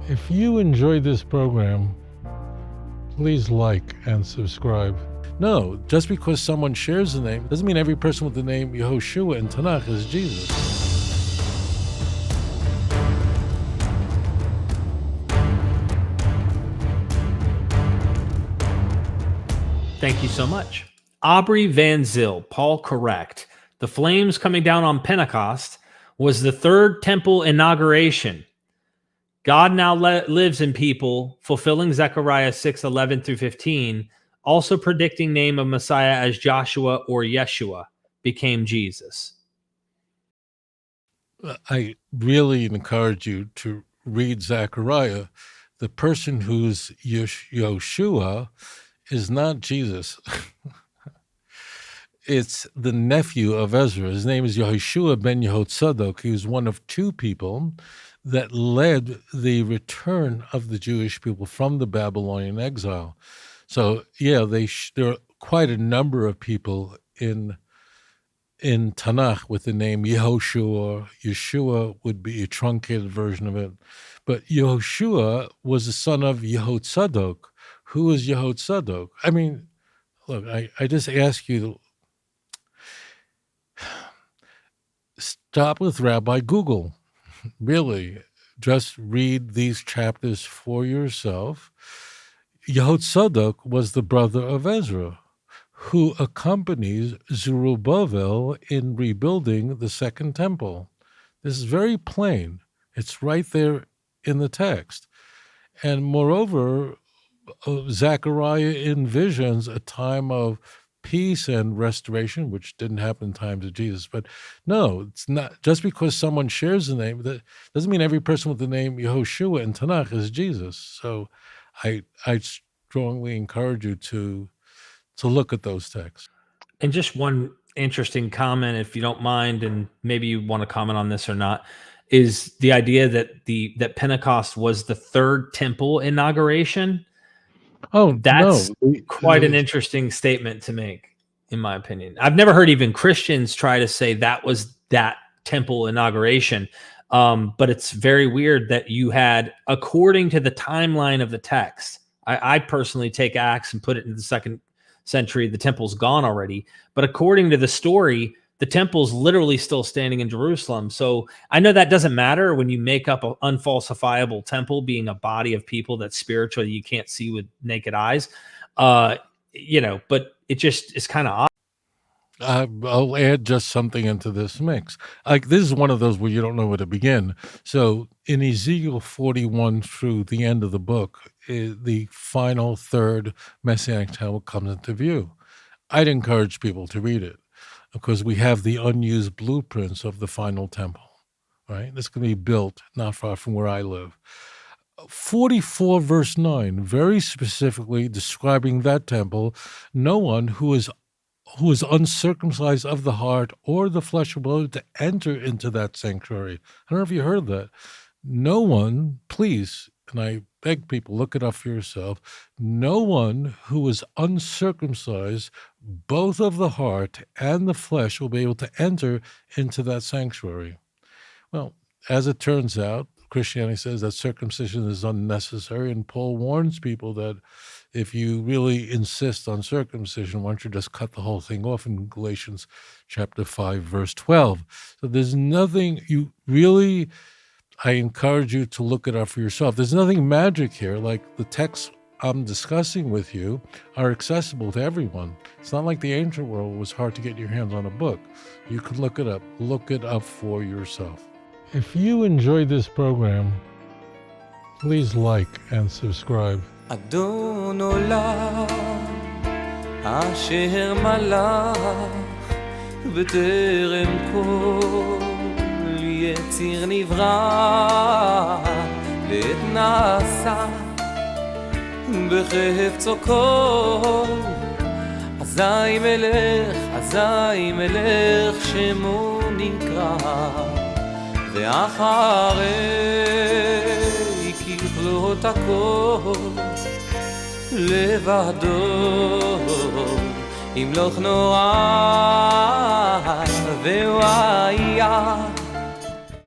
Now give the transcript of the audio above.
If you enjoyed this program, please like and subscribe. No, just because someone shares the name doesn't mean every person with the name Yehoshua in Tanakh is Jesus. Thank you so much. Aubrey Van Zyl, Paul correct. The flames coming down on Pentecost was the third temple inauguration. God now lives in people, fulfilling Zechariah 6:11 through 15, also predicting name of Messiah as Joshua or Yeshua became Jesus. I really encourage you to read Zechariah. The person who's Yeshua is not Jesus. It's the nephew of Ezra. His name is Yehoshua ben Yehotzadok. He was one of two people that led the return of the Jewish people from the Babylonian exile. So, yeah, there are quite a number of people in Tanakh with the name Yehoshua. Yeshua would be a truncated version of it. But Yehoshua was the son of Yehotzadok. Who is Yehotzadok? I mean, look, I just ask you to stop with Rabbi Google. Really, just read these chapters for yourself. Yehotzadok was the brother of Ezra, who accompanies Zerubbabel in rebuilding the second temple. This is very plain. It's right there in the text. And moreover, Zechariah envisions a time of peace and restoration, which didn't happen in times of Jesus. But no, it's not. Just because someone shares the name, that doesn't mean every person with the name Yehoshua in Tanakh is Jesus. So I strongly encourage you to look at those texts. And just one interesting comment, if you don't mind, and maybe you want to comment on this or not, is the idea that Pentecost was the third temple inauguration. Oh, that's no. quite an interesting statement to make, in my opinion. I've never heard even Christians try to say that was that temple inauguration. But it's very weird that you had, according to the timeline of the text, I personally take Acts and put it in the second century. The temple's gone already. But according to the story, the temple's literally still standing in Jerusalem. So I know that doesn't matter when you make up an unfalsifiable temple being a body of people that's spiritual you can't see with naked eyes. But it just is kind of odd. I'll add just something into this mix. Like, this is one of those where you don't know where to begin. So in Ezekiel 41 through the end of the book, the final third Messianic temple comes into view. I'd encourage people to read it, because we have the unused blueprints of the final temple, right? This can be built not far from where I live. 44 verse 9, very specifically describing that temple, no one who is uncircumcised of the heart or the flesh or blood to enter into that sanctuary. I don't know if you heard that. No one, please, and I beg people, look it up for yourself. No one who is uncircumcised, both of the heart and the flesh, will be able to enter into that sanctuary. Well, as it turns out, Christianity says that circumcision is unnecessary, and Paul warns people that if you really insist on circumcision, why don't you just cut the whole thing off in Galatians chapter 5, verse 12. So there's nothing I encourage you to look it up for yourself. There's nothing magic here. Like, the texts I'm discussing with you are accessible to everyone. It's not like the ancient world was hard to get your hands on a book. You could look it up. Look it up for yourself. If you enjoyed this program, please like and subscribe. אדון עולם אשר מלך בטרם כל יציר נברא ועת נעשה בחפצו כל אזי מלך שמו נקרא ואחרי ככלות הכל לבדו ימלוך נורא והוא היה